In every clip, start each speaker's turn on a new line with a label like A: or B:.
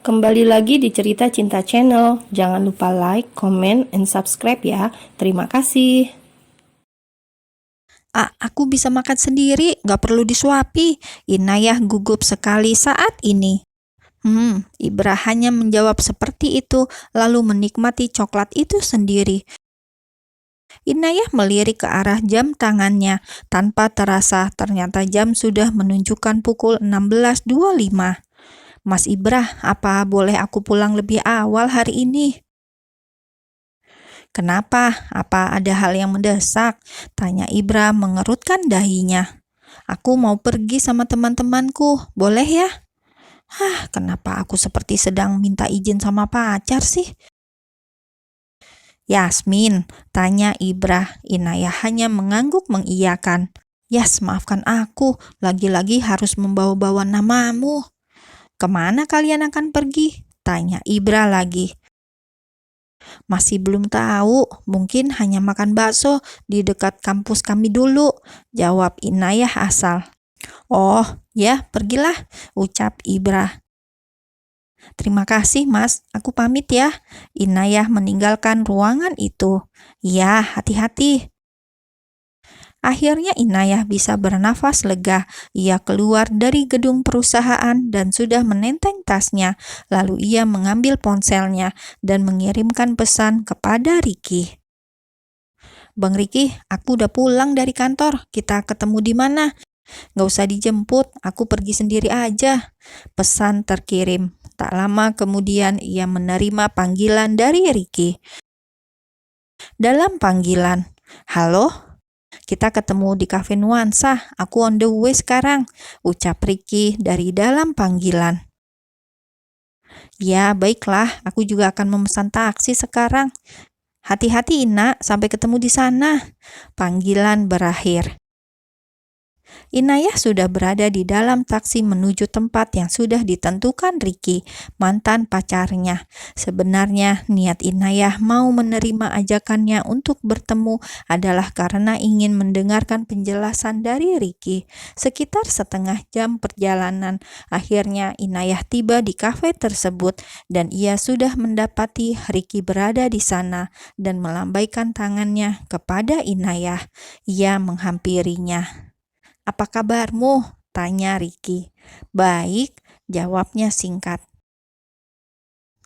A: Kembali lagi di Cerita Cinta Channel. Jangan lupa like, comment, and subscribe ya. Terima kasih.
B: Aku bisa makan sendiri, gak perlu disuapi. Inayah gugup sekali saat ini. Ibrah hanya menjawab seperti itu, lalu menikmati coklat itu sendiri. Inayah melirik ke arah jam tangannya. Tanpa terasa, ternyata jam sudah menunjukkan pukul 16.25. Mas Ibrah, apa boleh aku pulang lebih awal hari ini? Kenapa? Apa ada hal yang mendesak? Tanya Ibra mengerutkan dahinya. Aku mau pergi sama teman-temanku, boleh ya? Kenapa aku seperti sedang minta izin sama pacar sih? Yasmin, tanya Ibra. Inayah hanya mengangguk mengiyakan. Yas, maafkan aku, lagi-lagi harus membawa-bawa namamu. Kemana kalian akan pergi? Tanya Ibra lagi. Masih belum tahu, mungkin hanya makan bakso di dekat kampus kami dulu, jawab Inayah asal. Oh, ya pergilah, ucap Ibra. Terima kasih mas, aku pamit ya. Inayah meninggalkan ruangan itu. Ya, hati-hati. Akhirnya Inayah bisa bernafas lega. Ia keluar dari gedung perusahaan dan sudah menenteng tasnya. Lalu ia mengambil ponselnya dan mengirimkan pesan kepada Ricky. Bang Ricky, aku udah pulang dari kantor. Kita ketemu di mana? Gak usah dijemput, aku pergi sendiri aja. Pesan terkirim. Tak lama kemudian ia menerima panggilan dari Ricky. Dalam panggilan, halo? Kita ketemu di Cafe Nuansa, aku on the way sekarang, ucap Ricky dari dalam panggilan. Ya, baiklah, aku juga akan memesan taksi sekarang. Hati-hati Ina, sampai ketemu di sana. Panggilan berakhir. Inayah sudah berada di dalam taksi menuju tempat yang sudah ditentukan Ricky, mantan pacarnya. Sebenarnya niat Inayah mau menerima ajakannya untuk bertemu adalah karena ingin mendengarkan penjelasan dari Ricky. Sekitar setengah jam perjalanan, akhirnya Inayah tiba di kafe tersebut dan ia sudah mendapati Ricky berada di sana dan melambaikan tangannya kepada Inayah. Ia menghampirinya. Apa kabarmu? Tanya Ricky. Baik, jawabnya singkat.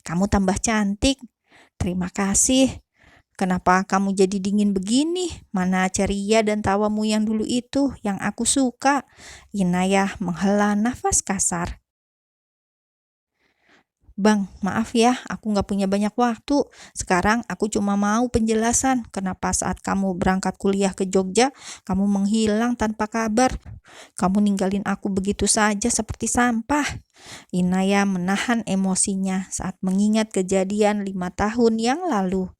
B: Kamu tambah cantik. Terima kasih. Kenapa kamu jadi dingin begini? Mana ceria dan tawamu yang dulu itu yang aku suka? Inayah menghela nafas kasar. Bang, maaf ya, aku nggak punya banyak waktu. Sekarang aku cuma mau penjelasan kenapa saat kamu berangkat kuliah ke Jogja, kamu menghilang tanpa kabar. Kamu ninggalin aku begitu saja seperti sampah. Inaya menahan emosinya saat mengingat kejadian 5 tahun yang lalu.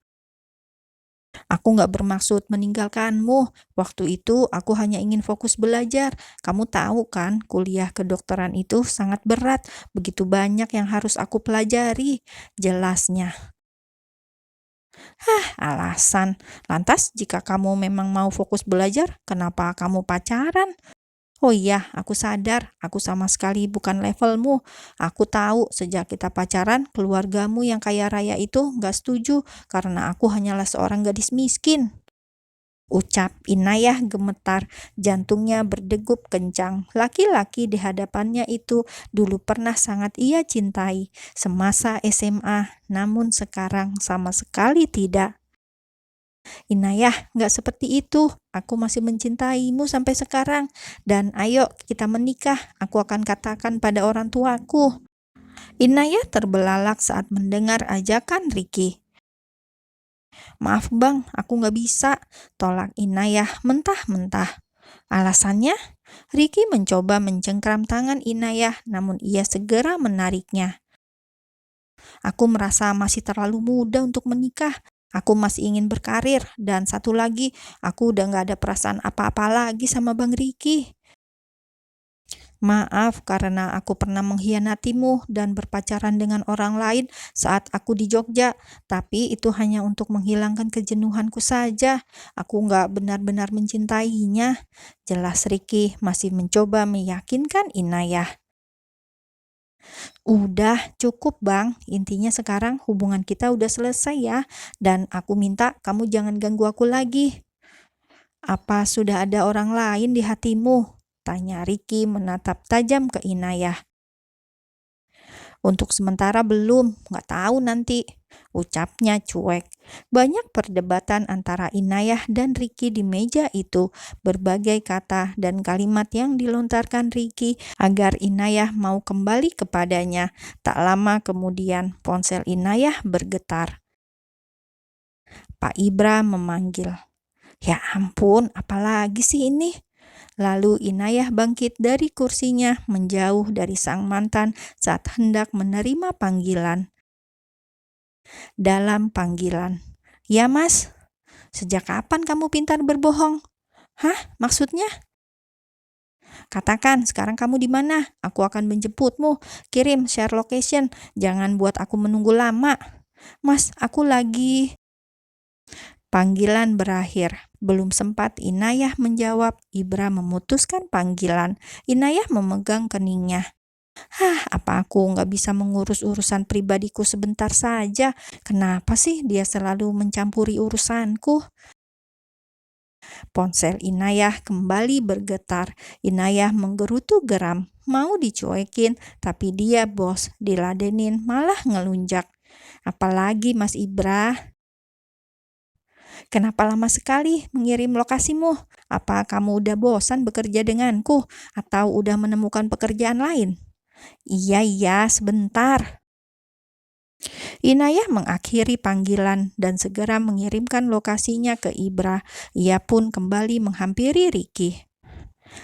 B: Aku nggak bermaksud meninggalkanmu. Waktu itu aku hanya ingin fokus belajar. Kamu tahu kan, kuliah kedokteran itu sangat berat. Begitu banyak yang harus aku pelajari. Jelasnya. Alasan. Lantas jika kamu memang mau fokus belajar, kenapa kamu pacaran? Oh iya, aku sadar, aku sama sekali bukan levelmu. Aku tahu sejak kita pacaran, keluargamu yang kaya raya itu gak setuju karena aku hanyalah seorang gadis miskin. Ucap Inayah gemetar, jantungnya berdegup kencang. Laki-laki di hadapannya itu dulu pernah sangat ia cintai semasa SMA, namun sekarang sama sekali tidak. Inayah, gak seperti itu. Aku masih mencintaimu sampai sekarang. Dan ayo kita menikah. Aku akan katakan pada orang tuaku. Inayah terbelalak saat mendengar ajakan Ricky. Maaf bang, aku gak bisa. Tolak Inayah mentah-mentah. Alasannya? Ricky mencoba mencengkram tangan Inayah, namun ia segera menariknya. Aku merasa masih terlalu muda untuk menikah. Aku masih ingin berkarir. Dan satu lagi, aku udah gak ada perasaan apa-apa lagi sama Bang Ricky. Maaf karena aku pernah mengkhianatimu dan berpacaran dengan orang lain saat aku di Jogja. Tapi itu hanya untuk menghilangkan kejenuhanku saja. Aku gak benar-benar mencintainya. Jelas Ricky masih mencoba meyakinkan Inayah. Udah cukup Bang, intinya sekarang hubungan kita udah selesai ya, dan aku minta kamu jangan ganggu aku lagi. Apa sudah ada orang lain di hatimu? Tanya Ricky menatap tajam ke Inayah. Untuk sementara belum, nggak tahu nanti. Ucapnya cuek. Banyak perdebatan antara Inayah dan Ricky di meja itu. Berbagai kata dan kalimat yang dilontarkan Ricky agar Inayah mau kembali kepadanya. Tak lama kemudian ponsel Inayah bergetar. Pak Ibra memanggil. Ya ampun, apalagi sih ini? Lalu Inayah bangkit dari kursinya menjauh dari sang mantan saat hendak menerima panggilan. Dalam panggilan, "Ya Mas, sejak kapan kamu pintar berbohong?" "Hah? Maksudnya?" "Katakan sekarang kamu di mana? Aku akan menjemputmu. Kirim share location, jangan buat aku menunggu lama." "Mas, aku lagi..." Panggilan berakhir. Belum sempat Inayah menjawab, Ibra memutuskan panggilan. Inayah memegang keningnya. Apa aku nggak bisa mengurus urusan pribadiku sebentar saja? Kenapa sih dia selalu mencampuri urusanku? Ponsel Inayah kembali bergetar. Inayah menggerutu geram. Mau dicuekin, tapi dia bos. Diladenin malah ngelunjak. "Apalagi Mas Ibra? Kenapa lama sekali mengirim lokasimu? Apa kamu udah bosan bekerja denganku? Atau udah menemukan pekerjaan lain?" Iya, sebentar." Inayah mengakhiri panggilan dan segera mengirimkan lokasinya ke Ibra. Ia pun kembali menghampiri Ricky.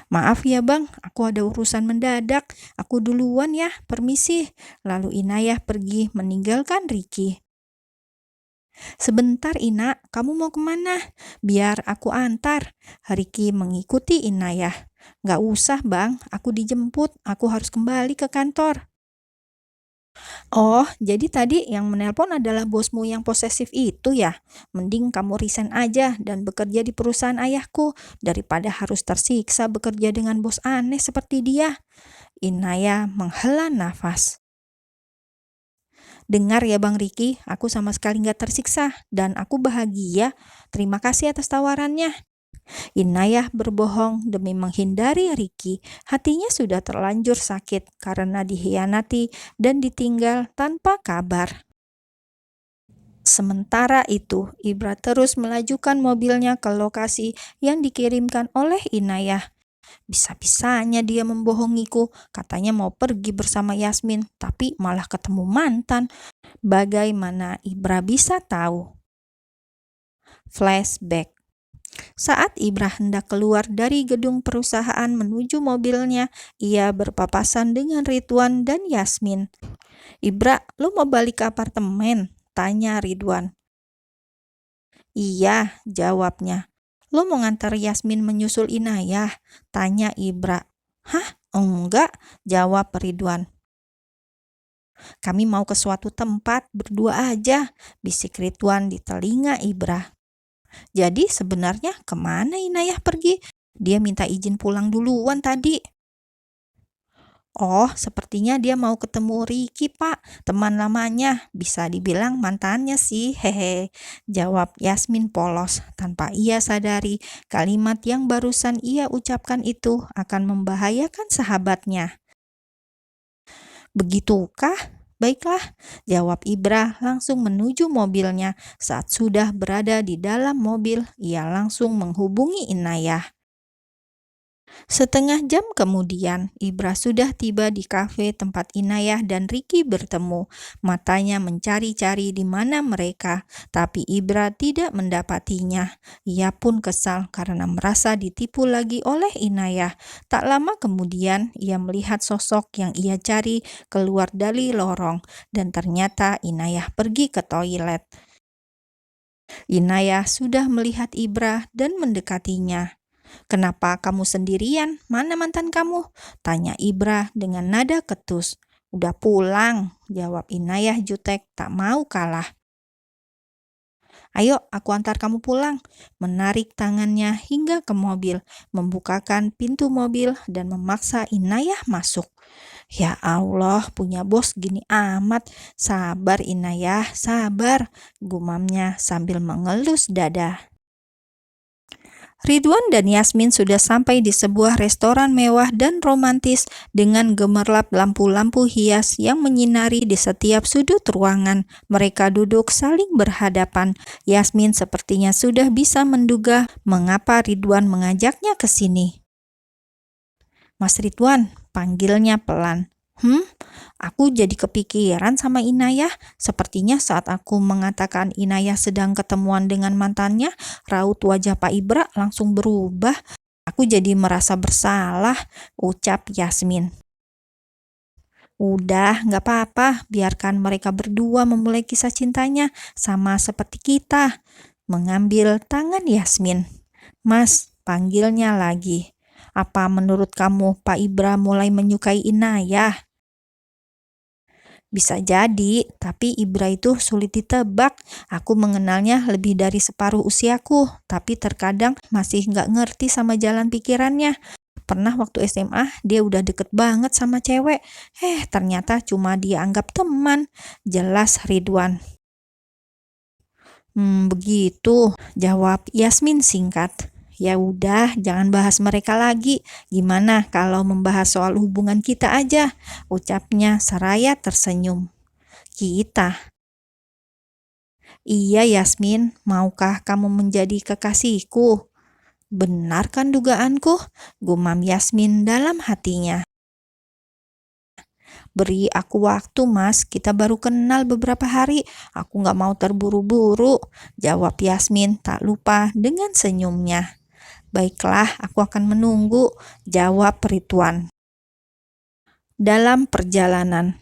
B: "Maaf ya Bang, aku ada urusan mendadak. Aku duluan ya, permisi." Lalu Inayah pergi meninggalkan Ricky. "Sebentar Ina, kamu mau kemana? Biar aku antar." Ricky mengikuti Inayah. "Nggak usah Bang, aku dijemput. Aku harus kembali ke kantor." "Oh, jadi tadi yang menelpon adalah bosmu yang posesif itu ya? Mending kamu resign aja dan bekerja di perusahaan ayahku daripada harus tersiksa bekerja dengan bos aneh seperti dia." Inaya menghela nafas. "Dengar ya Bang Riki, aku sama sekali nggak tersiksa dan aku bahagia. Terima kasih atas tawarannya." Inayah berbohong demi menghindari Ricky. Hatinya sudah terlanjur sakit karena dikhianati dan ditinggal tanpa kabar. Sementara itu, Ibra terus melajukan mobilnya ke lokasi yang dikirimkan oleh Inayah. Bisa-bisanya dia membohongiku, katanya mau pergi bersama Yasmin, tapi malah ketemu mantan. Bagaimana Ibra bisa tahu? Flashback. Saat Ibra hendak keluar dari gedung perusahaan menuju mobilnya, ia berpapasan dengan Ridwan dan Yasmin. "Ibra, lu mau balik ke apartemen?" tanya Ridwan. "Iya," jawabnya. "Lu mau ngantar Yasmin menyusul Inayah?" tanya Ibra. "Hah? Enggak," jawab Ridwan. "Kami mau ke suatu tempat berdua aja," bisik Ridwan di telinga Ibra. "Jadi sebenarnya kemana Inayah pergi? Dia minta izin pulang duluan tadi." "Oh, sepertinya dia mau ketemu Ricky, Pak. Teman lamanya. Bisa dibilang mantannya sih, hehe," jawab Yasmin polos. Tanpa ia sadari, kalimat yang barusan ia ucapkan itu akan membahayakan sahabatnya. "Begitukah? Baiklah," jawab Ibra langsung menuju mobilnya. Saat sudah berada di dalam mobil, ia langsung menghubungi Inayah. Setengah jam kemudian, Ibra sudah tiba di kafe tempat Inayah dan Ricky bertemu. Matanya mencari-cari di mana mereka, tapi Ibra tidak mendapatinya. Ia pun kesal karena merasa ditipu lagi oleh Inayah. Tak lama kemudian, ia melihat sosok yang ia cari keluar dari lorong, dan ternyata Inayah pergi ke toilet. Inayah sudah melihat Ibra dan mendekatinya. "Kenapa kamu sendirian? Mana mantan kamu?" tanya Ibra dengan nada ketus. "Udah pulang," jawab Inayah jutek tak mau kalah. "Ayo, aku antar kamu pulang." Menarik tangannya hingga ke mobil, membukakan pintu mobil dan memaksa Inayah masuk. Ya Allah, punya bos gini amat. Sabar Inayah, sabar, gumamnya sambil mengelus dada. Ridwan dan Yasmin sudah sampai di sebuah restoran mewah dan romantis dengan gemerlap lampu-lampu hias yang menyinari di setiap sudut ruangan. Mereka duduk saling berhadapan. Yasmin sepertinya sudah bisa menduga mengapa Ridwan mengajaknya ke sini. Mas Ridwan, panggilnya pelan. Aku jadi kepikiran sama Inayah. Sepertinya saat aku mengatakan Inayah sedang ketemuan dengan mantannya, raut wajah Pak Ibra langsung berubah. Aku jadi merasa bersalah, ucap Yasmin. Udah, nggak apa-apa, biarkan mereka berdua memulai kisah cintanya, sama seperti kita. Mengambil tangan Yasmin. Mas, panggilnya lagi. Apa menurut kamu Pak Ibra mulai menyukai Inayah? Bisa jadi, tapi Ibra itu sulit ditebak. Aku mengenalnya lebih dari separuh usiaku, tapi terkadang masih nggak ngerti sama jalan pikirannya. Pernah waktu SMA, dia udah deket banget sama cewek. Ternyata cuma dia anggap teman. Jelas Ridwan. Begitu, jawab Yasmin singkat. Ya udah, jangan bahas mereka lagi. Gimana kalau membahas soal hubungan kita aja? Ucapnya seraya tersenyum. Kita? Iya Yasmin, maukah kamu menjadi kekasihku? Benar kan dugaanku? Gumam Yasmin dalam hatinya. Beri aku waktu mas, kita baru kenal beberapa hari. Aku gak mau terburu-buru, jawab Yasmin tak lupa dengan senyumnya. Baiklah, aku akan menunggu, jawab Ridwan. Dalam perjalanan,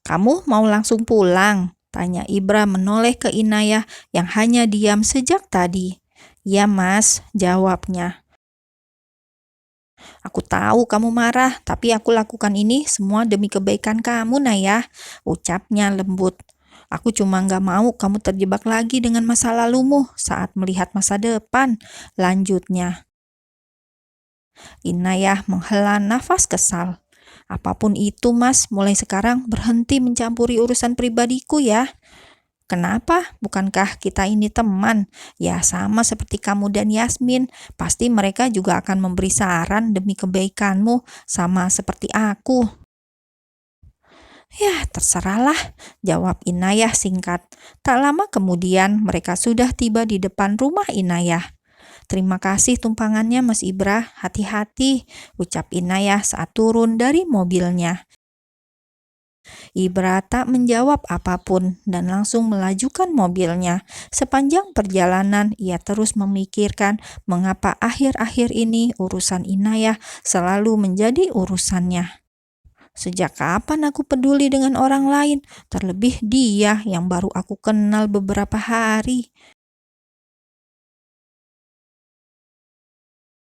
B: kamu mau langsung pulang? Tanya Ibra menoleh ke Inayah yang hanya diam sejak tadi. Ya mas, jawabnya. Aku tahu kamu marah, tapi aku lakukan ini semua demi kebaikan kamu, Nayah, ucapnya lembut. Aku cuma gak mau kamu terjebak lagi dengan masa lalumu saat melihat masa depan, lanjutnya. Inayah menghela nafas kesal. Apapun itu mas, mulai sekarang berhenti mencampuri urusan pribadiku ya. Kenapa? Bukankah kita ini teman? Ya sama seperti kamu dan Yasmin. Pasti mereka juga akan memberi saran demi kebaikanmu, sama seperti aku. Ya terserahlah, jawab Inayah singkat. Tak lama kemudian mereka sudah tiba di depan rumah Inayah. Terima kasih tumpangannya Mas Ibra, hati-hati, ucap Inayah saat turun dari mobilnya. Ibra tak menjawab apapun dan langsung melajukan mobilnya. Sepanjang perjalanan, ia terus memikirkan mengapa akhir-akhir ini urusan Inayah selalu menjadi urusannya. Sejak kapan aku peduli dengan orang lain, terlebih dia yang baru aku kenal beberapa hari?